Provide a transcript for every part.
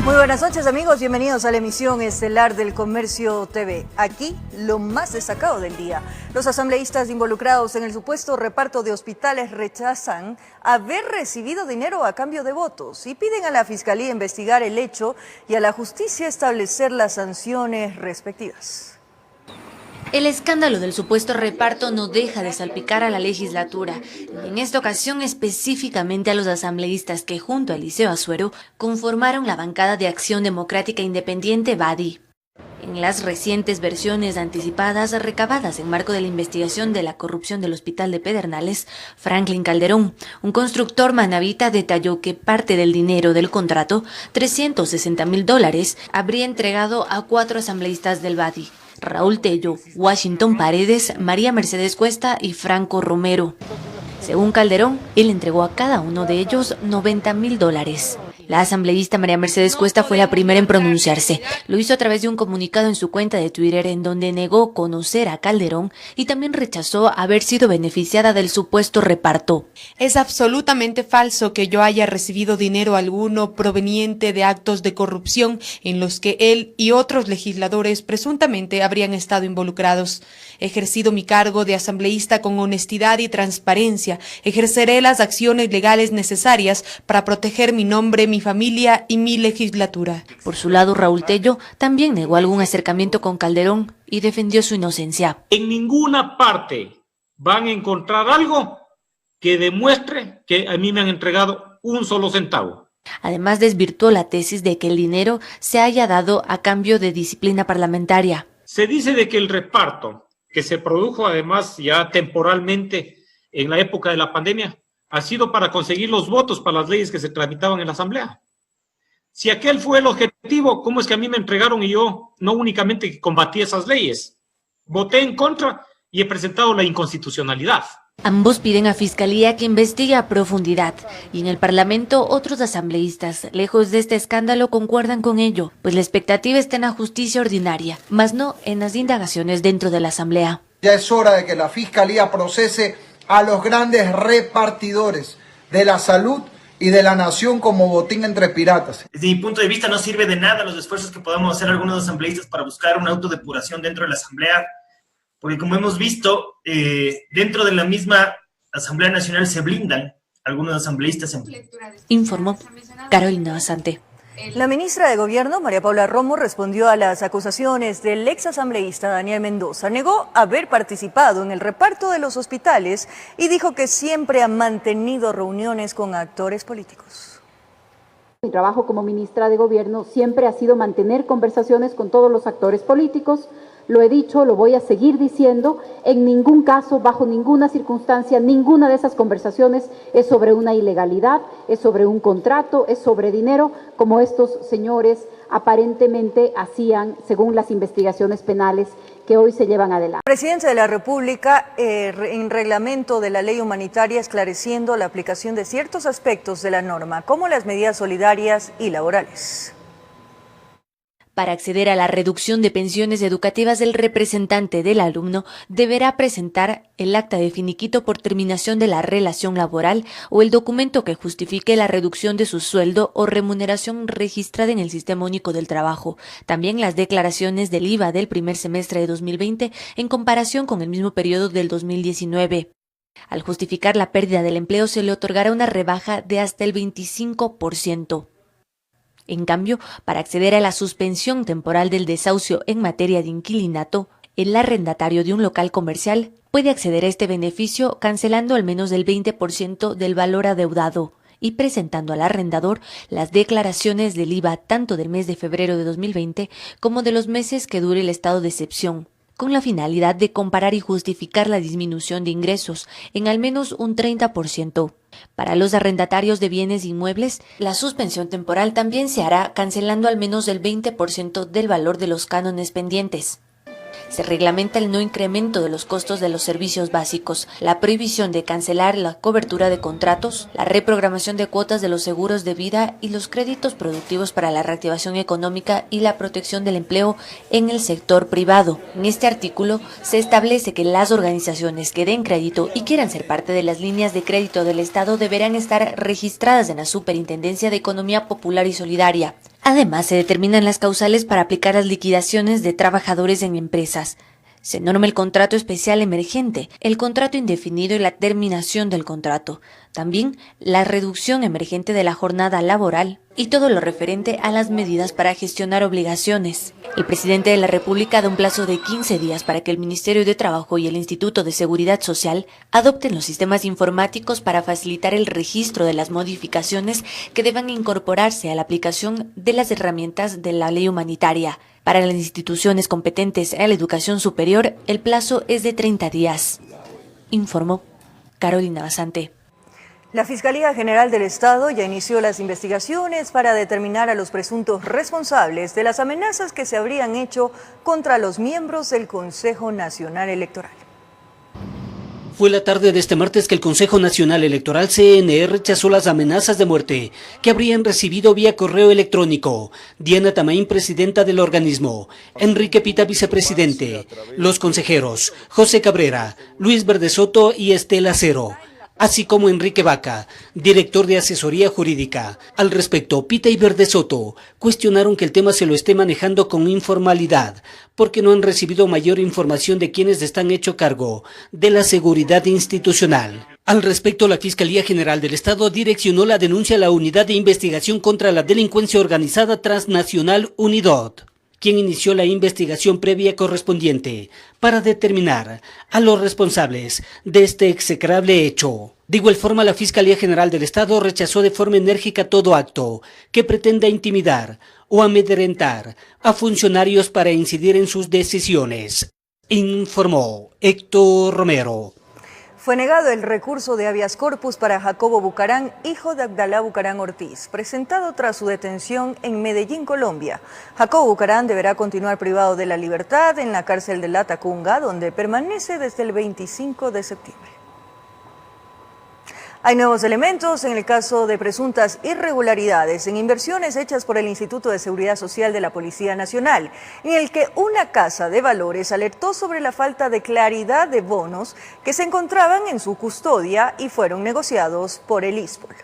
Muy buenas noches amigos, bienvenidos a la emisión estelar del Comercio TV. Aquí lo más destacado del día. Los asambleístas involucrados en el supuesto reparto de hospitales rechazan haber recibido dinero a cambio de votos y piden a la Fiscalía investigar el hecho y a la justicia establecer las sanciones respectivas. El escándalo del supuesto reparto no deja de salpicar a la legislatura, y en esta ocasión específicamente a los asambleístas que junto a Eliseo Asuero conformaron la bancada de Acción Democrática Independiente BADI. En las recientes versiones anticipadas recabadas en marco de la investigación de la corrupción del Hospital de Pedernales, Franklin Calderón, un constructor manabita, detalló que parte del dinero del contrato, $360,000, habría entregado a 4 asambleístas del BADI: Raúl Tello, Washington Paredes, María Mercedes Cuesta y Franco Romero. Según Calderón, él entregó a cada uno de ellos $90,000. La asambleísta María Mercedes Cuesta fue la primera en pronunciarse. Lo hizo a través de un comunicado en su cuenta de Twitter en donde negó conocer a Calderón y también rechazó haber sido beneficiada del supuesto reparto. Es absolutamente falso que yo haya recibido dinero alguno proveniente de actos de corrupción en los que él y otros legisladores presuntamente habrían estado involucrados. He ejercido mi cargo de asambleísta con honestidad y transparencia. Ejerceré las acciones legales necesarias para proteger mi nombre, mi familia y mi legislatura. Por su lado, Raúl Tello también negó algún acercamiento con Calderón y defendió su inocencia. En ninguna parte van a encontrar algo que demuestre que a mí me han entregado un solo centavo. Además, desvirtuó la tesis de que el dinero se haya dado a cambio de disciplina parlamentaria. Se dice de que el reparto, que se produjo además ya temporalmente en la época de la pandemia, ha sido para conseguir los votos para las leyes que se tramitaban en la Asamblea. Si aquel fue el objetivo, ¿cómo es que a mí me entregaron y yo no únicamente combatí esas leyes? Voté en contra y he presentado la inconstitucionalidad. Ambos piden a Fiscalía que investigue a profundidad, y en el Parlamento otros asambleístas, lejos de este escándalo, concuerdan con ello, pues la expectativa está en la justicia ordinaria, más no en las indagaciones dentro de la Asamblea. Ya es hora de que la Fiscalía procese a los grandes repartidores de la salud y de la nación como botín entre piratas. Desde mi punto de vista no sirve de nada los esfuerzos que podamos hacer algunos asambleístas para buscar una autodepuración dentro de la Asamblea, porque como hemos visto, dentro de la misma Asamblea Nacional se blindan algunos asambleístas. Informó Carolina Basante. La ministra de Gobierno, María Paula Romo, respondió a las acusaciones del ex asambleísta Daniel Mendoza. Negó haber participado en el reparto de los hospitales y dijo que siempre ha mantenido reuniones con actores políticos. Mi trabajo como ministra de Gobierno siempre ha sido mantener conversaciones con todos los actores políticos. Lo he dicho, lo voy a seguir diciendo. En ningún caso, bajo ninguna circunstancia, ninguna de esas conversaciones es sobre una ilegalidad, es sobre un contrato, es sobre dinero, como estos señores aparentemente hacían según las investigaciones penales que hoy se llevan adelante. Presidencia de la República en reglamento de la ley humanitaria esclareciendo la aplicación de ciertos aspectos de la norma, como las medidas solidarias y laborales. Para acceder a la reducción de pensiones educativas, el representante del alumno deberá presentar el acta de finiquito por terminación de la relación laboral o el documento que justifique la reducción de su sueldo o remuneración registrada en el Sistema Único del Trabajo. También las declaraciones del IVA del primer semestre de 2020 en comparación con el mismo periodo del 2019. Al justificar la pérdida del empleo, se le otorgará una rebaja de hasta el 25%. En cambio, para acceder a la suspensión temporal del desahucio en materia de inquilinato, el arrendatario de un local comercial puede acceder a este beneficio cancelando al menos el 20% del valor adeudado y presentando al arrendador las declaraciones del IVA tanto del mes de febrero de 2020 como de los meses que dure el estado de excepción, con la finalidad de comparar y justificar la disminución de ingresos en al menos un 30%. Para los arrendatarios de bienes inmuebles, la suspensión temporal también se hará cancelando al menos el 20% del valor de los cánones pendientes. Se reglamenta el no incremento de los costos de los servicios básicos, la prohibición de cancelar la cobertura de contratos, la reprogramación de cuotas de los seguros de vida y los créditos productivos para la reactivación económica y la protección del empleo en el sector privado. En este artículo se establece que las organizaciones que den crédito y quieran ser parte de las líneas de crédito del Estado deberán estar registradas en la Superintendencia de Economía Popular y Solidaria. Además, se determinan las causales para aplicar las liquidaciones de trabajadores en empresas. Se norma el contrato especial emergente, el contrato indefinido y la terminación del contrato. También la reducción emergente de la jornada laboral y todo lo referente a las medidas para gestionar obligaciones. El presidente de la República da un plazo de 15 días para que el Ministerio de Trabajo y el Instituto de Seguridad Social adopten los sistemas informáticos para facilitar el registro de las modificaciones que deban incorporarse a la aplicación de las herramientas de la ley humanitaria. Para las instituciones competentes a la educación superior, el plazo es de 30 días. Informó Carolina Basante. La Fiscalía General del Estado ya inició las investigaciones para determinar a los presuntos responsables de las amenazas que se habrían hecho contra los miembros del Consejo Nacional Electoral. Fue la tarde de este martes que el Consejo Nacional Electoral CNE rechazó las amenazas de muerte que habrían recibido vía correo electrónico Diana Tamaín, presidenta del organismo, Enrique Pita, vicepresidente, los consejeros José Cabrera, Luis Verdesoto y Estela Cero, así como Enrique Vaca, director de asesoría jurídica. Al respecto, Pita y Verdesoto cuestionaron que el tema se lo esté manejando con informalidad, porque no han recibido mayor información de quienes están hecho cargo de la seguridad institucional. Al respecto, la Fiscalía General del Estado direccionó la denuncia a la Unidad de Investigación contra la Delincuencia Organizada Transnacional UNIDOT, quien inició la investigación previa correspondiente para determinar a los responsables de este execrable hecho. De igual forma, la Fiscalía General del Estado rechazó de forma enérgica todo acto que pretenda intimidar o amedrentar a funcionarios para incidir en sus decisiones, informó Héctor Romero. Fue negado el recurso de habeas corpus para Jacobo Bucarán, hijo de Abdalá Bucarán Ortiz, presentado tras su detención en Medellín, Colombia. Jacobo Bucarán deberá continuar privado de la libertad en la cárcel de La Tacunga, donde permanece desde el 25 de septiembre. Hay nuevos elementos en el caso de presuntas irregularidades en inversiones hechas por el Instituto de Seguridad Social de la Policía Nacional, en el que una casa de valores alertó sobre la falta de claridad de bonos que se encontraban en su custodia y fueron negociados por el ISPOL.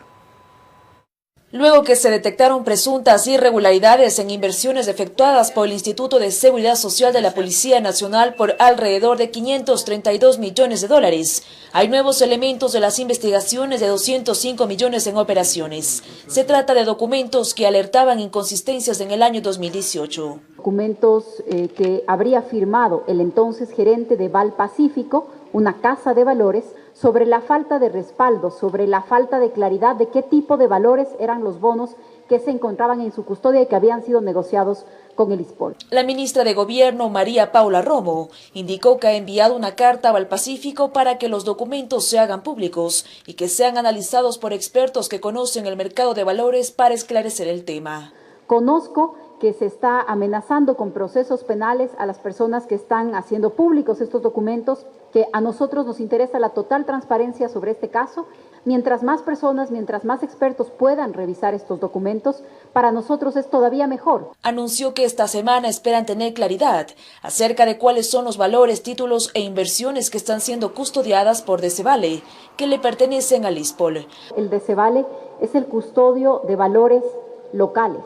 Luego que se detectaron presuntas irregularidades en inversiones efectuadas por el Instituto de Seguridad Social de la Policía Nacional por alrededor de 532 millones de dólares, hay nuevos elementos de las investigaciones de 205 millones en operaciones. Se trata de documentos que alertaban inconsistencias en el año 2018. Documentos que habría firmado el entonces gerente de Val Pacífico, una casa de valores, sobre la falta de respaldo, sobre la falta de claridad de qué tipo de valores eran los bonos que se encontraban en su custodia y que habían sido negociados con el ISPOL. La ministra de Gobierno, María Paula Romo, indicó que ha enviado una carta a Valpacífico para que los documentos se hagan públicos y que sean analizados por expertos que conocen el mercado de valores para esclarecer el tema. Conozco que se está amenazando con procesos penales a las personas que están haciendo públicos estos documentos, que a nosotros nos interesa la total transparencia sobre este caso. Mientras más personas, mientras más expertos puedan revisar estos documentos, para nosotros es todavía mejor. Anunció que esta semana esperan tener claridad acerca de cuáles son los valores, títulos e inversiones que están siendo custodiadas por Decevale, que le pertenecen al ISPOL. El Decevale es el custodio de valores locales,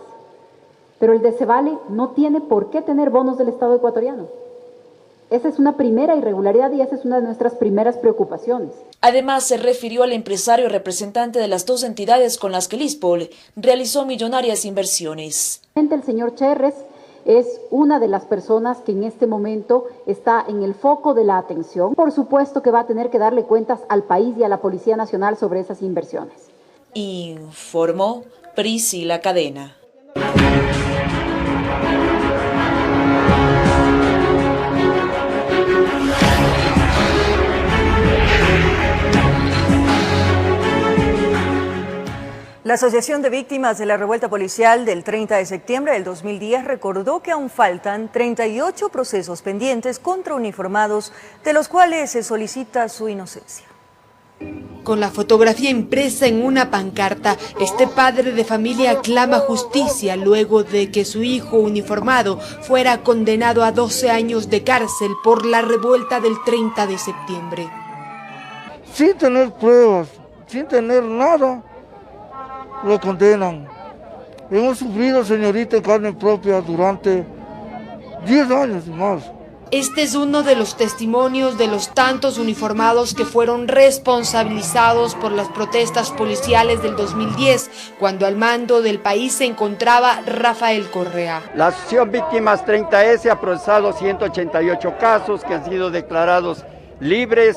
pero el Decevale no tiene por qué tener bonos del Estado ecuatoriano. Esa es una primera irregularidad y esa es una de nuestras primeras preocupaciones. Además, se refirió al empresario representante de las dos entidades con las que el ISPOL realizó millonarias inversiones. El señor Cherres es una de las personas que en este momento está en el foco de la atención. Por supuesto que va a tener que darle cuentas al país y a la Policía Nacional sobre esas inversiones. Informó Priscila Cadena. La Asociación de Víctimas de la Revuelta Policial del 30 de septiembre del 2010 recordó que aún faltan 38 procesos pendientes contra uniformados, de los cuales se solicita su inocencia. Con la fotografía impresa en una pancarta, este padre de familia clama justicia luego de que su hijo uniformado fuera condenado a 12 años de cárcel por la revuelta del 30 de septiembre. Sin tener pruebas, sin tener nada, lo condenan. hemos sufrido, señorita, en carne propia durante 10 años y más. Este es uno de los testimonios de los tantos uniformados que fueron responsabilizados por las protestas policiales del 2010, cuando al mando del país se encontraba Rafael Correa. La Asociación Víctimas 30S ha procesado 188 casos que han sido declarados libres,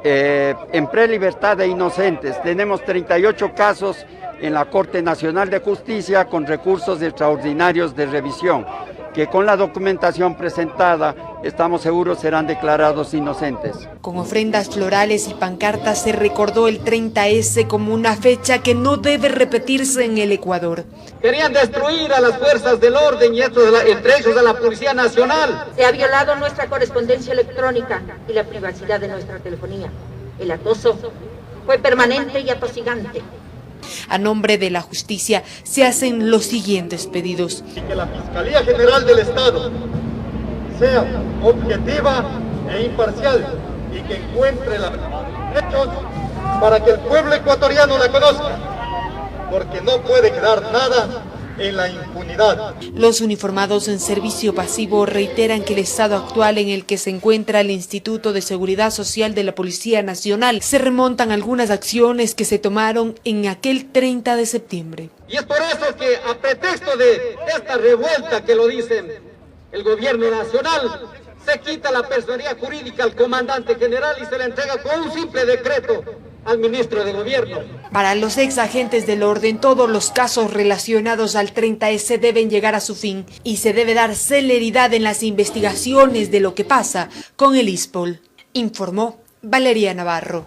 en prelibertad e inocentes. Tenemos 38 casos en la Corte Nacional de Justicia con recursos extraordinarios de revisión, que con la documentación presentada estamos seguros serán declarados inocentes. Con ofrendas florales y pancartas se recordó el 30S como una fecha que no debe repetirse en el Ecuador. Querían destruir a las fuerzas del orden y entre ellos a la Policía Nacional. Se ha violado nuestra correspondencia electrónica y la privacidad de nuestra telefonía. El acoso fue permanente y atosigante. A nombre de la justicia se hacen los siguientes pedidos. Y que la Fiscalía General del Estado sea objetiva e imparcial y que encuentre los hechos para que el pueblo ecuatoriano la conozca, porque no puede quedar nada en la impunidad. Los uniformados en servicio pasivo reiteran que el estado actual en el que se encuentra el Instituto de Seguridad Social de la Policía Nacional se remontan a algunas acciones que se tomaron en aquel 30 de septiembre. Y es por eso que a pretexto de esta revuelta que lo dicen el gobierno nacional, se quita la personería jurídica al comandante general y se le entrega con un simple decreto al ministro de gobierno. Para los ex agentes del orden, todos los casos relacionados al 30S deben llegar a su fin y se debe dar celeridad en las investigaciones de lo que pasa con el ISPOL, informó Valeria Navarro.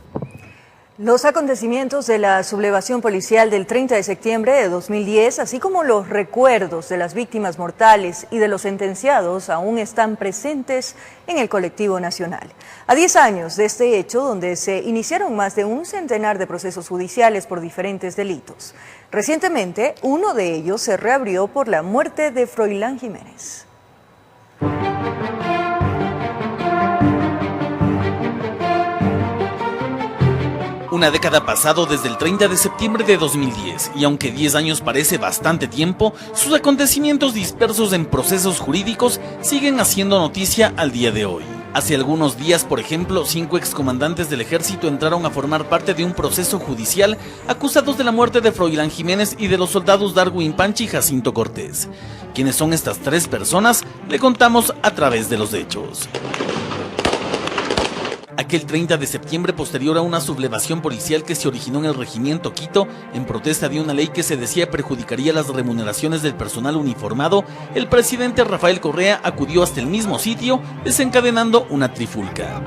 Los acontecimientos de la sublevación policial del 30 de septiembre de 2010, así como los recuerdos de las víctimas mortales y de los sentenciados, aún están presentes en el colectivo nacional. A 10 años de este hecho, donde se iniciaron más de un centenar de procesos judiciales por diferentes delitos. Recientemente, uno de ellos se reabrió por la muerte de Froilán Jiménez. Una década ha pasado desde el 30 de septiembre de 2010 y aunque 10 años parece bastante tiempo, sus acontecimientos dispersos en procesos jurídicos siguen haciendo noticia al día de hoy. Hace algunos días, por ejemplo, 5 excomandantes del ejército entraron a formar parte de un proceso judicial acusados de la muerte de Froilán Jiménez y de los soldados Darwin Panchi y Jacinto Cortés. ¿Quiénes son estas 3 personas? Le contamos a través de los hechos. Aquel 30 de septiembre, posterior a una sublevación policial que se originó en el regimiento Quito, en protesta de una ley que se decía perjudicaría las remuneraciones del personal uniformado, el presidente Rafael Correa acudió hasta el mismo sitio, desencadenando una trifulca.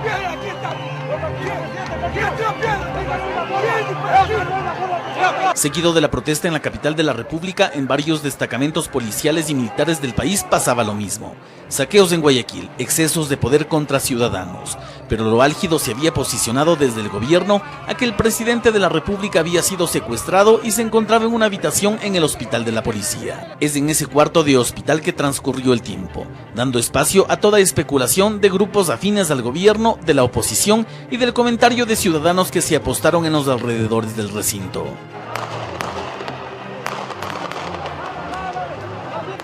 Seguido de la protesta en la capital de la República, en varios destacamentos policiales y militares del país pasaba lo mismo. Saqueos en Guayaquil, excesos de poder contra ciudadanos. Pero lo álgido se había posicionado desde el gobierno a que el presidente de la República había sido secuestrado y se encontraba en una habitación en el hospital de la policía. Es en ese cuarto de hospital que transcurrió el tiempo, dando espacio a toda especulación de grupos afines al gobierno, de la oposición y del comentario de ciudadanos que se apostaron en los alrededores del recinto.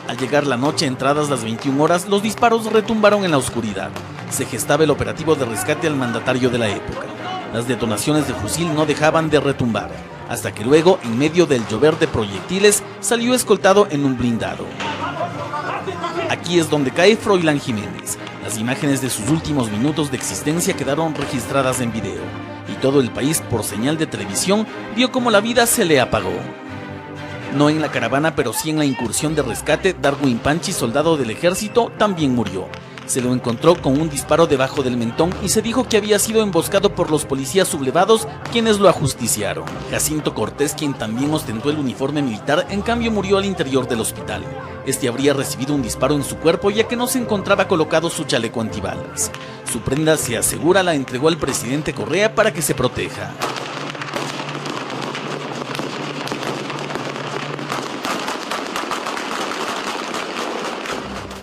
Al llegar la noche, entradas las 21 horas, los disparos retumbaron en la oscuridad. Se gestaba el operativo de rescate al mandatario de la época. Las detonaciones de fusil no dejaban de retumbar, hasta que luego, en medio del llover de proyectiles, salió escoltado en un blindado. Aquí es donde cae Froilán Jiménez. Las imágenes de sus últimos minutos de existencia quedaron registradas en video, y todo el país, por señal de televisión, vio cómo la vida se le apagó. No en la caravana, pero sí en la incursión de rescate, Darwin Panchi, soldado del ejército, también murió. Se lo encontró con un disparo debajo del mentón y se dijo que había sido emboscado por los policías sublevados, quienes lo ajusticiaron. Jacinto Cortés, quien también ostentó el uniforme militar, en cambio murió al interior del hospital. Este habría recibido un disparo en su cuerpo ya que no se encontraba colocado su chaleco antibalas. Su prenda, se asegura, la entregó al presidente Correa para que se proteja.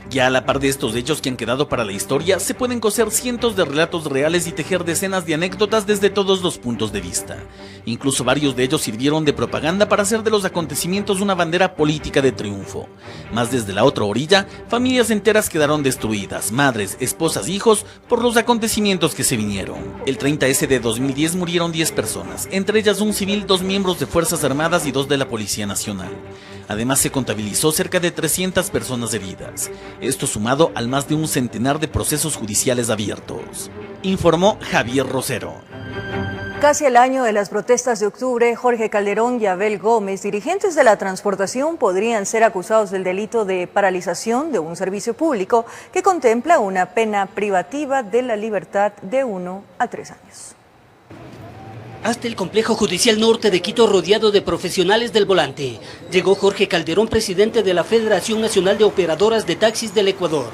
Ya a la par de estos hechos que han quedado para la historia, se pueden coser cientos de relatos reales y tejer decenas de anécdotas desde todos los puntos de vista. Incluso varios de ellos sirvieron de propaganda para hacer de los acontecimientos una bandera política de triunfo. Más desde la otra orilla, familias enteras quedaron destruidas, madres, esposas, hijos, por los acontecimientos que se vinieron. El 30S de 2010 murieron 10 personas, entre ellas un civil, 2 miembros de Fuerzas Armadas y 2 de la Policía Nacional. Además se contabilizó cerca de 300 personas heridas. Esto sumado al más de un centenar de procesos judiciales abiertos. Informó Javier Rosero. Casi al año de las protestas de octubre, Jorge Calderón y Abel Gómez, dirigentes de la transportación, podrían ser acusados del delito de paralización de un servicio público que contempla una pena privativa de la libertad de 1 a 3 años. Hasta el complejo judicial norte de Quito, rodeado de profesionales del volante, llegó Jorge Calderón, presidente de la Federación Nacional de Operadoras de Taxis del Ecuador,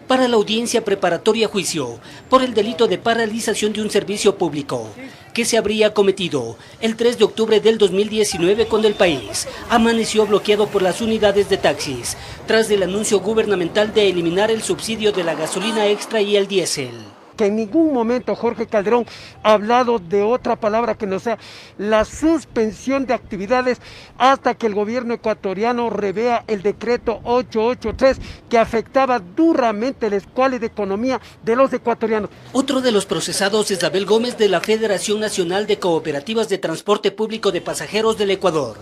para la audiencia preparatoria a juicio por el delito de paralización de un servicio público que se habría cometido el 3 de octubre del 2019 cuando el país amaneció bloqueado por las unidades de taxis tras el anuncio gubernamental de eliminar el subsidio de la gasolina extra y el diésel. Que en ningún momento Jorge Calderón ha hablado de otra palabra que no sea la suspensión de actividades hasta que el gobierno ecuatoriano revea el decreto 883 que afectaba duramente la escuela de economía de los ecuatorianos. Otro de los procesados es Abel Gómez de la Federación Nacional de Cooperativas de Transporte Público de Pasajeros del Ecuador,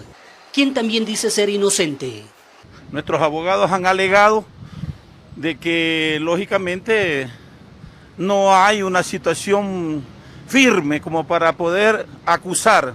quien también dice ser inocente. Nuestros abogados han alegado de que lógicamente no hay una situación firme como para poder acusar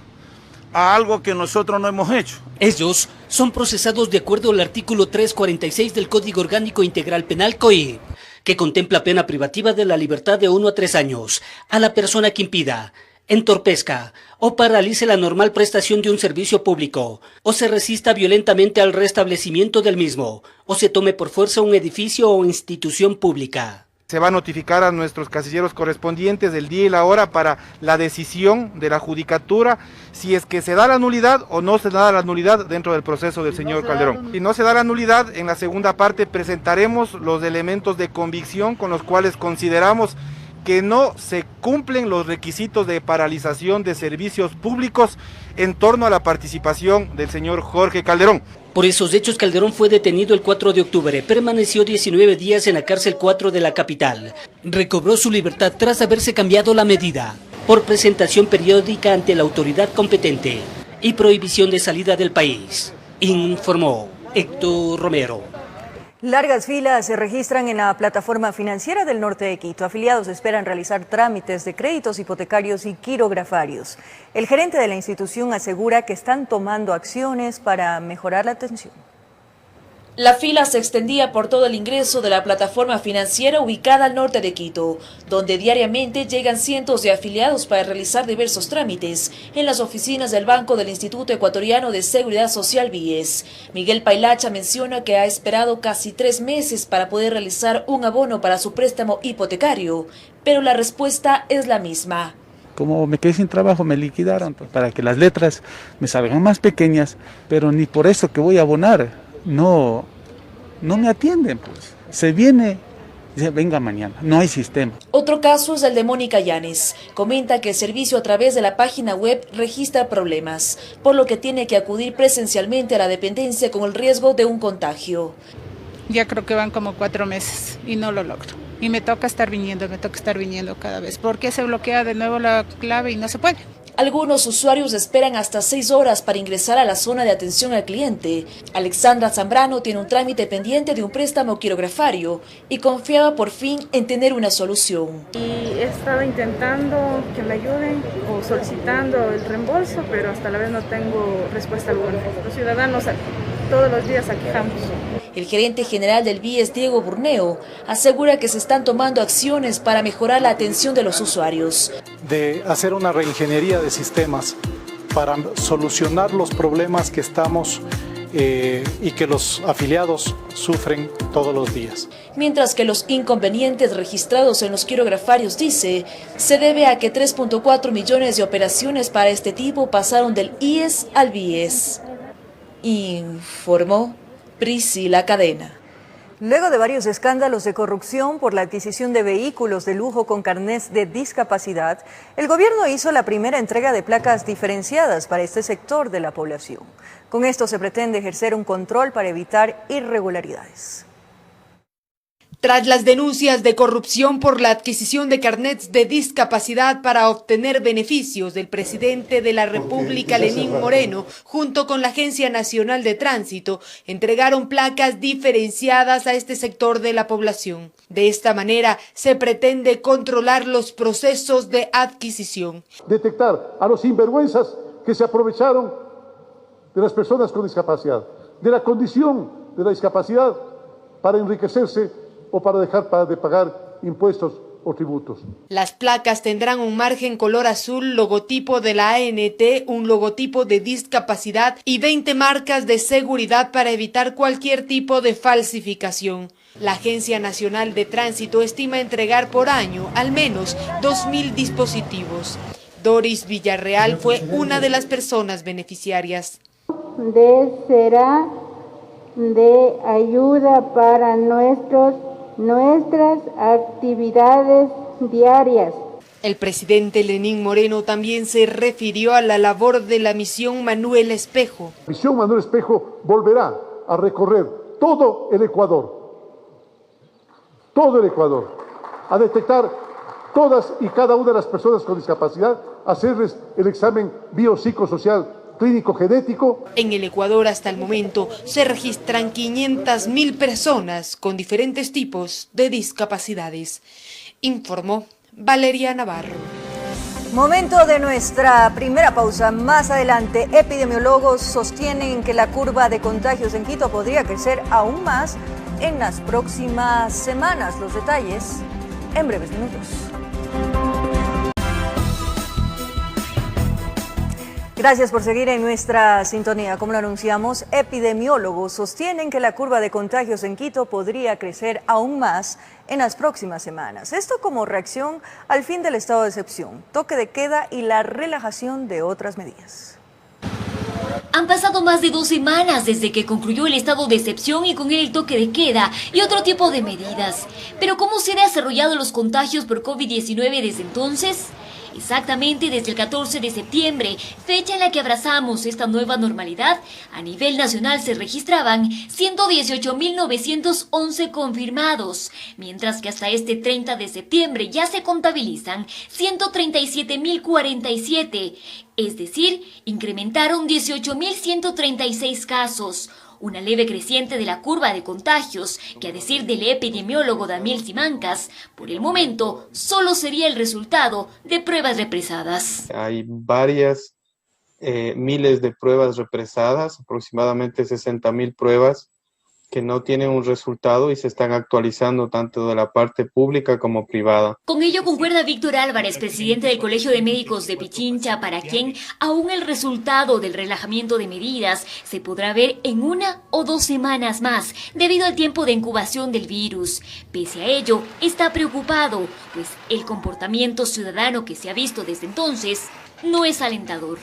a algo que nosotros no hemos hecho. Ellos son procesados de acuerdo al artículo 346 del Código Orgánico Integral Penal COI, que contempla pena privativa de la libertad de 1 a 3 años a la persona que impida, entorpezca o paralice la normal prestación de un servicio público, o se resista violentamente al restablecimiento del mismo, o se tome por fuerza un edificio o institución pública. Se va a notificar a nuestros casilleros correspondientes el día y la hora para la decisión de la judicatura si es que se da la nulidad o no se da la nulidad dentro del proceso del señor Calderón. Si no se da la nulidad, en la segunda parte presentaremos los elementos de convicción con los cuales consideramos que no se cumplen los requisitos de paralización de servicios públicos en torno a la participación del señor Jorge Calderón. Por esos hechos, Calderón fue detenido el 4 de octubre, permaneció 19 días en la cárcel 4 de la capital. Recobró su libertad tras haberse cambiado la medida por presentación periódica ante la autoridad competente y prohibición de salida del país, informó Héctor Romero. Largas filas se registran en la plataforma financiera del norte de Quito. Afiliados esperan realizar trámites de créditos hipotecarios y quirografarios. El gerente de la institución asegura que están tomando acciones para mejorar la atención. La fila se extendía por todo el ingreso de la plataforma financiera ubicada al norte de Quito, donde diariamente llegan cientos de afiliados para realizar diversos trámites en las oficinas del Banco del Instituto Ecuatoriano de Seguridad Social BIES. Miguel Pailacha menciona que ha esperado casi 3 meses para poder realizar un abono para su préstamo hipotecario, pero la respuesta es la misma. Como me quedé sin trabajo, me liquidaron para que las letras me salgan más pequeñas, pero ni por eso que voy a abonar. No me atienden, pues. Se viene, dice, venga mañana, no hay sistema. Otro caso es el de Mónica Llanes. Comenta que el servicio a través de la página web registra problemas, por lo que tiene que acudir presencialmente a la dependencia con el riesgo de un contagio. Ya creo que van como 4 meses y no lo logro. Y me toca estar viniendo cada vez, porque se bloquea de nuevo la clave y no se puede. Algunos usuarios esperan hasta 6 horas para ingresar a la zona de atención al cliente. Alexandra Zambrano tiene un trámite pendiente de un préstamo quirografario y confiaba por fin en tener una solución. Y he estado intentando que me ayuden o solicitando el reembolso, pero hasta la vez no tengo respuesta alguna. Los ciudadanos todos los días aquejamos. El gerente general del BIES, Diego Burneo, asegura que se están tomando acciones para mejorar la atención de los usuarios. De hacer una reingeniería de sistemas para solucionar los problemas que estamos y que los afiliados sufren todos los días. Mientras que los inconvenientes registrados en los quirografarios, dice, se debe a que 3.4 millones de operaciones para este tipo pasaron del IES al BIES. Informó Priscila Cadena. Luego de varios escándalos de corrupción por la adquisición de vehículos de lujo con carnets de discapacidad, el gobierno hizo la primera entrega de placas diferenciadas para este sector de la población. Con esto se pretende ejercer un control para evitar irregularidades. Tras las denuncias de corrupción por la adquisición de carnets de discapacidad para obtener beneficios del presidente de la República, Lenín Moreno, junto con la Agencia Nacional de Tránsito, entregaron placas diferenciadas a este sector de la población. De esta manera, se pretende controlar los procesos de adquisición. Detectar a los sinvergüenzas que se aprovecharon de las personas con discapacidad, de la condición de la discapacidad para enriquecerse o para dejar de pagar impuestos o tributos. Las placas tendrán un margen color azul, logotipo de la ANT, un logotipo de discapacidad y 20 marcas de seguridad para evitar cualquier tipo de falsificación. La Agencia Nacional de Tránsito estima entregar por año al menos 2.000 dispositivos. Doris Villarreal fue una de las personas beneficiarias. Será de ayuda para nuestras actividades diarias. El presidente Lenín Moreno también se refirió a la labor de la misión Manuel Espejo. La misión Manuel Espejo volverá a recorrer todo el Ecuador, a detectar todas y cada una de las personas con discapacidad, hacerles el examen biopsicosocial clínico genético. En el Ecuador hasta el momento se registran 500.000 personas con diferentes tipos de discapacidades, informó Valeria Navarro. Momento de nuestra primera pausa. Más adelante, epidemiólogos sostienen que la curva de contagios en Quito podría crecer aún más en las próximas semanas. Los detalles en breves minutos. Gracias por seguir en nuestra sintonía. Como lo anunciamos, epidemiólogos sostienen que la curva de contagios en Quito podría crecer aún más en las próximas semanas. Esto como reacción al fin del estado de excepción, toque de queda y la relajación de otras medidas. Han pasado más de 2 semanas desde que concluyó el estado de excepción y con él el toque de queda y otro tipo de medidas. Pero ¿cómo se han desarrollado los contagios por COVID-19 desde entonces? Exactamente desde el 14 de septiembre, fecha en la que abrazamos esta nueva normalidad, a nivel nacional se registraban 118.911 confirmados, mientras que hasta este 30 de septiembre ya se contabilizan 137.047, es decir, incrementaron 18.136 casos. Una leve creciente de la curva de contagios, que a decir del epidemiólogo Damiel Simancas, por el momento solo sería el resultado de pruebas represadas. Hay varias miles de pruebas represadas, aproximadamente 60.000 pruebas que no tienen un resultado y se están actualizando tanto de la parte pública como privada. Con ello concuerda Víctor Álvarez, presidente del Colegio de Médicos de Pichincha, para quien aún el resultado del relajamiento de medidas se podrá ver en 1 o 2 semanas más, debido al tiempo de incubación del virus. Pese a ello, está preocupado, pues el comportamiento ciudadano que se ha visto desde entonces no es alentador.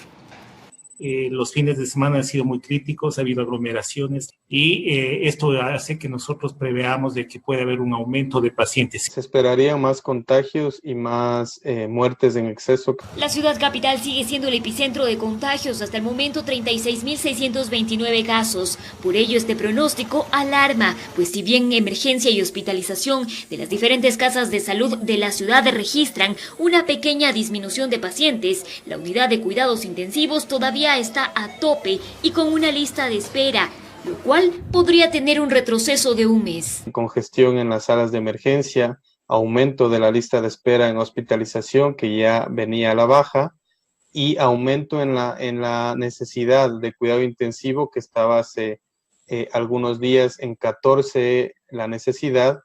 Los fines de semana han sido muy críticos, ha habido aglomeraciones y esto hace que nosotros preveamos de que puede haber un aumento de pacientes. Se esperarían más contagios y más muertes en exceso. La ciudad capital sigue siendo el epicentro de contagios, hasta el momento 36.629 casos. Por ello este pronóstico alarma, pues si bien emergencia y hospitalización de las diferentes casas de salud de la ciudad registran una pequeña disminución de pacientes, la unidad de cuidados intensivos todavía está a tope y con una lista de espera, lo cual podría tener un retroceso de 1 mes. Congestión en las salas de emergencia, aumento de la lista de espera en hospitalización que ya venía a la baja y aumento en la necesidad de cuidado intensivo que estaba hace algunos días en 14 la necesidad,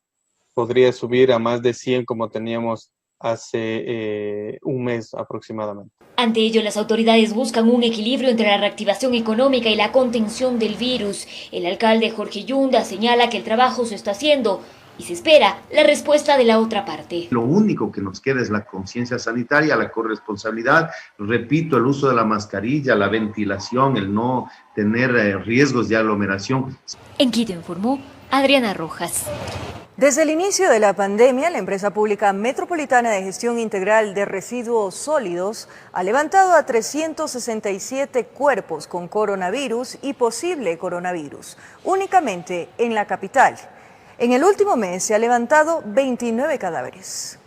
podría subir a más de 100 como teníamos hace 1 mes aproximadamente. Ante ello, las autoridades buscan un equilibrio entre la reactivación económica y la contención del virus. El alcalde Jorge Yunda señala que el trabajo se está haciendo y se espera la respuesta de la otra parte. Lo único que nos queda es la conciencia sanitaria, la corresponsabilidad, repito, el uso de la mascarilla, la ventilación, el no tener riesgos de aglomeración. En Quito informó Adriana Rojas. Desde el inicio de la pandemia, la empresa pública metropolitana de gestión integral de residuos sólidos ha levantado a 367 cuerpos con coronavirus y posible coronavirus, únicamente en la capital. En el último mes se ha levantado 29 cadáveres.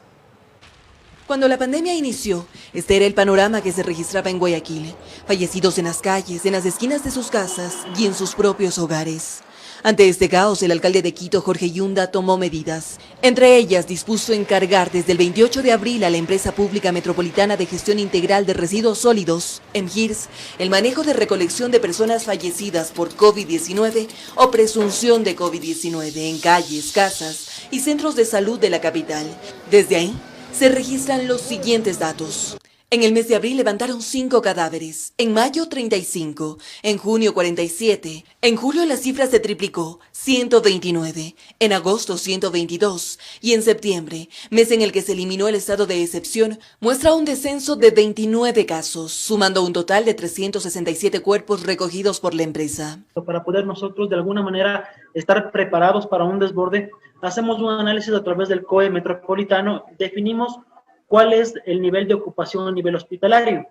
Cuando la pandemia inició, este era el panorama que se registraba en Guayaquil. Fallecidos en las calles, en las esquinas de sus casas y en sus propios hogares. Ante este caos, el alcalde de Quito, Jorge Yunda, tomó medidas. Entre ellas, dispuso encargar desde el 28 de abril a la empresa pública metropolitana de gestión integral de residuos sólidos, EMGIRS, el manejo de recolección de personas fallecidas por COVID-19 o presunción de COVID-19 en calles, casas y centros de salud de la capital. Desde ahí, se registran los siguientes datos. En el mes de abril levantaron 5 cadáveres, en mayo 35, en junio 47, en julio la cifra se triplicó, 129, en agosto 122 y en septiembre, mes en el que se eliminó el estado de excepción, muestra un descenso de 29 casos, sumando un total de 367 cuerpos recogidos por la empresa. Para poder nosotros de alguna manera estar preparados para un desborde, hacemos un análisis a través del COE metropolitano, definimos cuál es el nivel de ocupación a nivel hospitalario.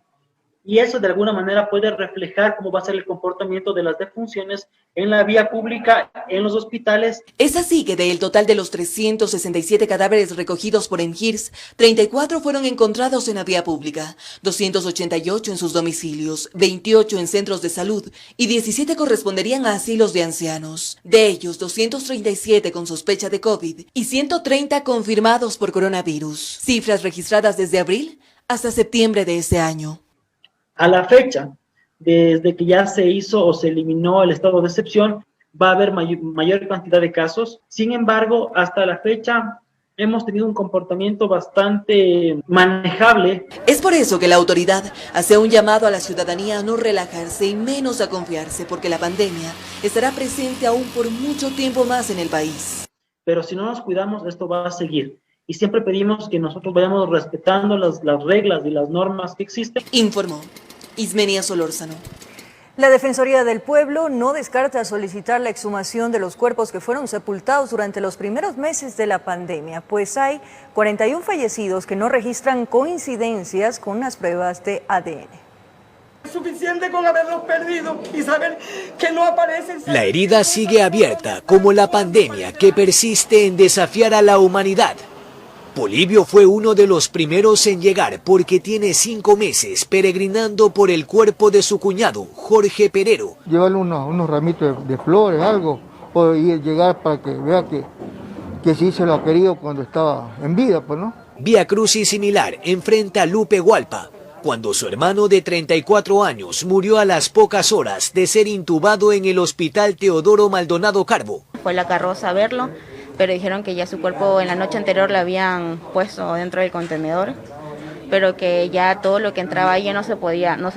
Y eso de alguna manera puede reflejar cómo va a ser el comportamiento de las defunciones en la vía pública, en los hospitales. Es así que del total de los 367 cadáveres recogidos por EMGIRS, 34 fueron encontrados en la vía pública, 288 en sus domicilios, 28 en centros de salud y 17 corresponderían a asilos de ancianos. De ellos, 237 con sospecha de COVID y 130 confirmados por coronavirus. Cifras registradas desde abril hasta septiembre de este año. A la fecha, desde que ya se hizo o se eliminó el estado de excepción, va a haber mayor cantidad de casos. Sin embargo, hasta la fecha hemos tenido un comportamiento bastante manejable. Es por eso que la autoridad hace un llamado a la ciudadanía a no relajarse y menos a confiarse, porque la pandemia estará presente aún por mucho tiempo más en el país. Pero si no nos cuidamos, esto va a seguir. Y siempre pedimos que nosotros vayamos respetando las reglas y las normas que existen. Informó Ismenia Solórzano. La Defensoría del Pueblo no descarta solicitar la exhumación de los cuerpos que fueron sepultados durante los primeros meses de la pandemia, pues hay 41 fallecidos que no registran coincidencias con las pruebas de ADN. Es suficiente con haberlos perdido y saber que no aparecen. La herida sigue abierta, como la pandemia que persiste en desafiar a la humanidad. Polibio fue uno de los primeros en llegar porque tiene 5 meses peregrinando por el cuerpo de su cuñado, Jorge Perero. Llevarle unos ramitos de flores, algo, o llegar para que vea que sí se lo ha querido cuando estaba en vida, pues, ¿no? Vía crucis similar enfrenta a Lupe Hualpa, cuando su hermano de 34 años murió a las pocas horas de ser intubado en el Hospital Teodoro Maldonado Carbo. Fue la carroza a verlo, pero dijeron que ya su cuerpo en la noche anterior lo habían puesto dentro del contenedor, pero que ya todo lo que entraba ahí ya no se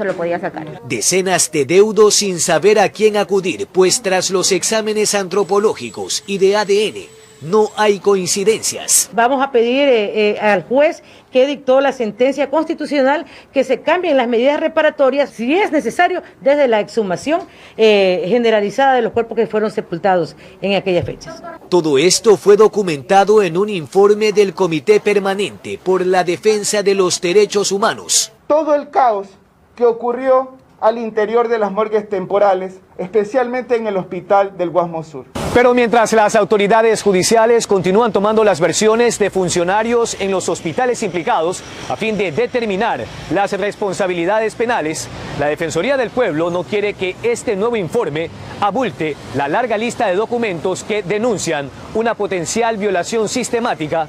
lo podía sacar. Decenas de deudos sin saber a quién acudir, pues tras los exámenes antropológicos y de ADN, no hay coincidencias. Vamos a pedir al juez que dictó la sentencia constitucional que se cambien las medidas reparatorias, si es necesario, desde la exhumación generalizada de los cuerpos que fueron sepultados en aquellas fechas. Todo esto fue documentado en un informe del Comité Permanente por la Defensa de los Derechos Humanos. Todo el caos que ocurrió al interior de las morgues temporales, especialmente en el hospital del Guasmo Sur. Pero mientras las autoridades judiciales continúan tomando las versiones de funcionarios en los hospitales implicados a fin de determinar las responsabilidades penales, la Defensoría del Pueblo no quiere que este nuevo informe abulte la larga lista de documentos que denuncian una potencial violación sistemática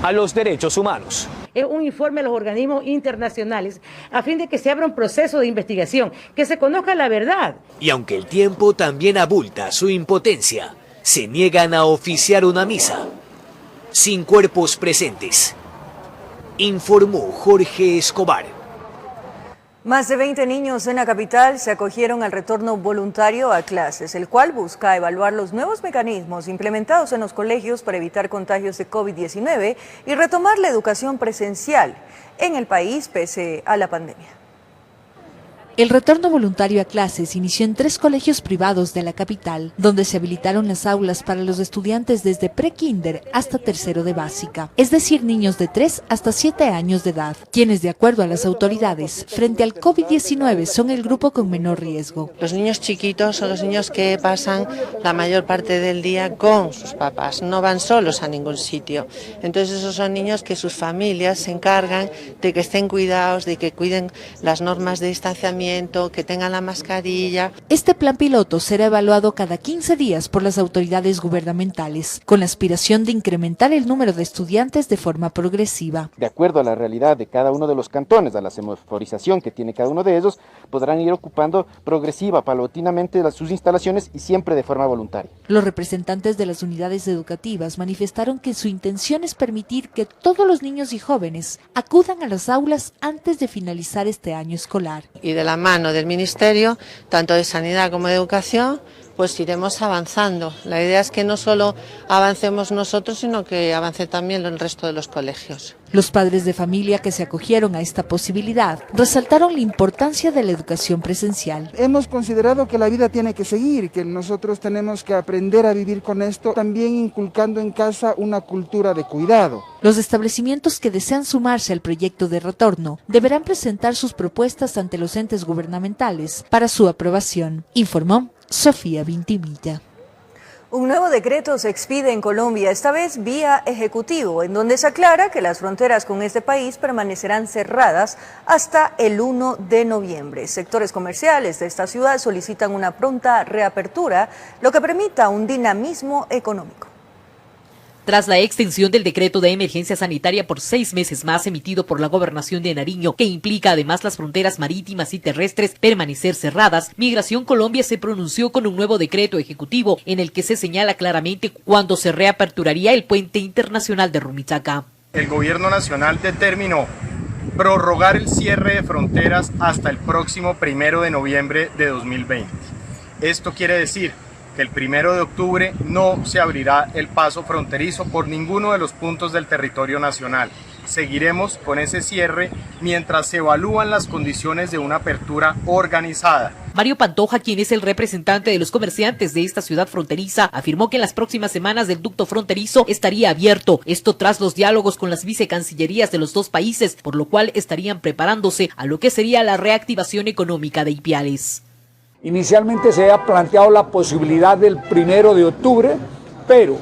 a los derechos humanos. Es un informe a los organismos internacionales a fin de que se abra un proceso de investigación, que se conozca la verdad. Y aunque el tiempo también abulta su impotencia, se niegan a oficiar una misa sin cuerpos presentes, informó Jorge Escobar. Más de 20 niños en la capital se acogieron al retorno voluntario a clases, el cual busca evaluar los nuevos mecanismos implementados en los colegios para evitar contagios de COVID-19 y retomar la educación presencial en el país pese a la pandemia. El retorno voluntario a clases inició en 3 colegios privados de la capital, donde se habilitaron las aulas para los estudiantes desde pre-kinder hasta tercero de básica, es decir, niños de 3 hasta 7 años de edad, quienes, de acuerdo a las autoridades, frente al COVID-19 son el grupo con menor riesgo. Los niños chiquitos son los niños que pasan la mayor parte del día con sus papás, no van solos a ningún sitio. Entonces esos son niños que sus familias se encargan de que estén cuidados, de que cuiden las normas de distanciamiento, que tengan la mascarilla. Este plan piloto será evaluado cada 15 días por las autoridades gubernamentales, con la aspiración de incrementar el número de estudiantes de forma progresiva. De acuerdo a la realidad de cada uno de los cantones, a la semaforización que tiene cada uno de ellos, podrán ir ocupando progresiva, paulatinamente sus instalaciones y siempre de forma voluntaria. Los representantes de las unidades educativas manifestaron que su intención es permitir que todos los niños y jóvenes acudan a las aulas antes de finalizar este año escolar. Y de la mano del Ministerio, tanto de Sanidad como de Educación, pues iremos avanzando. La idea es que no solo avancemos nosotros, sino que avance también el resto de los colegios. Los padres de familia que se acogieron a esta posibilidad resaltaron la importancia de la educación presencial. Hemos considerado que la vida tiene que seguir, que nosotros tenemos que aprender a vivir con esto, también inculcando en casa una cultura de cuidado. Los establecimientos que desean sumarse al proyecto de retorno deberán presentar sus propuestas ante los entes gubernamentales para su aprobación, informó Sofía Vintimilla. Un nuevo decreto se expide en Colombia, esta vez vía ejecutivo, en donde se aclara que las fronteras con este país permanecerán cerradas hasta el 1 de noviembre. Sectores comerciales de esta ciudad solicitan una pronta reapertura, lo que permita un dinamismo económico. Tras la extensión del decreto de emergencia sanitaria por 6 meses más emitido por la Gobernación de Nariño, que implica además las fronteras marítimas y terrestres permanecer cerradas, Migración Colombia se pronunció con un nuevo decreto ejecutivo en el que se señala claramente cuándo se reaperturaría el puente internacional de Rumichaca. El gobierno nacional determinó prorrogar el cierre de fronteras hasta el próximo 1 de noviembre de 2020. Esto quiere decir que el 1 de octubre no se abrirá el paso fronterizo por ninguno de los puntos del territorio nacional. Seguiremos con ese cierre mientras se evalúan las condiciones de una apertura organizada. Mario Pantoja, quien es el representante de los comerciantes de esta ciudad fronteriza, afirmó que en las próximas semanas el ducto fronterizo estaría abierto. Esto tras los diálogos con las vicecancillerías de los dos países, por lo cual estarían preparándose a lo que sería la reactivación económica de Ipiales. Inicialmente se había planteado la posibilidad del 1 de octubre, pero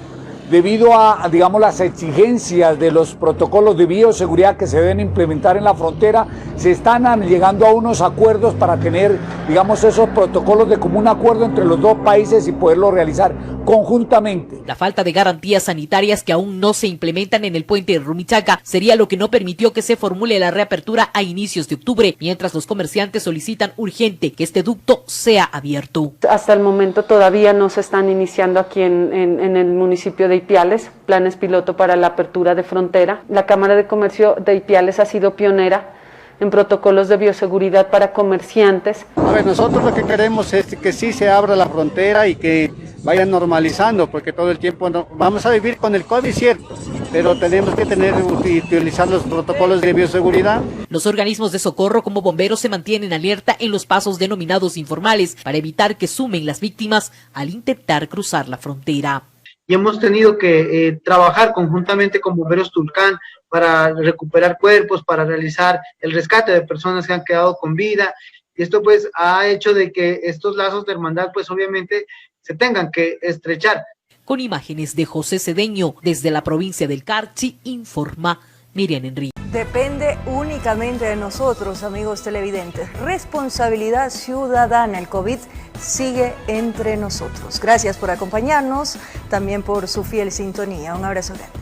debido a, digamos, las exigencias de los protocolos de bioseguridad que se deben implementar en la frontera, se están llegando a unos acuerdos para tener, digamos, esos protocolos de común acuerdo entre los dos países y poderlo realizar conjuntamente. La falta de garantías sanitarias que aún no se implementan en el puente de Rumichaca sería lo que no permitió que se formule la reapertura a inicios de octubre, mientras los comerciantes solicitan urgente que este ducto sea abierto. Hasta el momento todavía no se están iniciando aquí en el municipio de Ipiales planes piloto para la apertura de frontera. La Cámara de Comercio de Ipiales ha sido pionera en protocolos de bioseguridad para comerciantes. A ver, nosotros lo que queremos es que sí se abra la frontera y que vayan normalizando, porque todo el tiempo vamos a vivir con el COVID, cierto, pero tenemos que utilizar los protocolos de bioseguridad. Los organismos de socorro como bomberos se mantienen alerta en los pasos denominados informales para evitar que sumen las víctimas al intentar cruzar la frontera. Y hemos tenido que trabajar conjuntamente con Bomberos Tulcán para recuperar cuerpos, para realizar el rescate de personas que han quedado con vida. Y esto pues ha hecho de que estos lazos de hermandad pues obviamente se tengan que estrechar. Con imágenes de José Cedeño desde la provincia del Carchi, informa Miriam Enrique. Depende únicamente de nosotros, amigos televidentes. Responsabilidad ciudadana. El COVID sigue entre nosotros. Gracias por acompañarnos, también por su fiel sintonía. Un abrazo grande.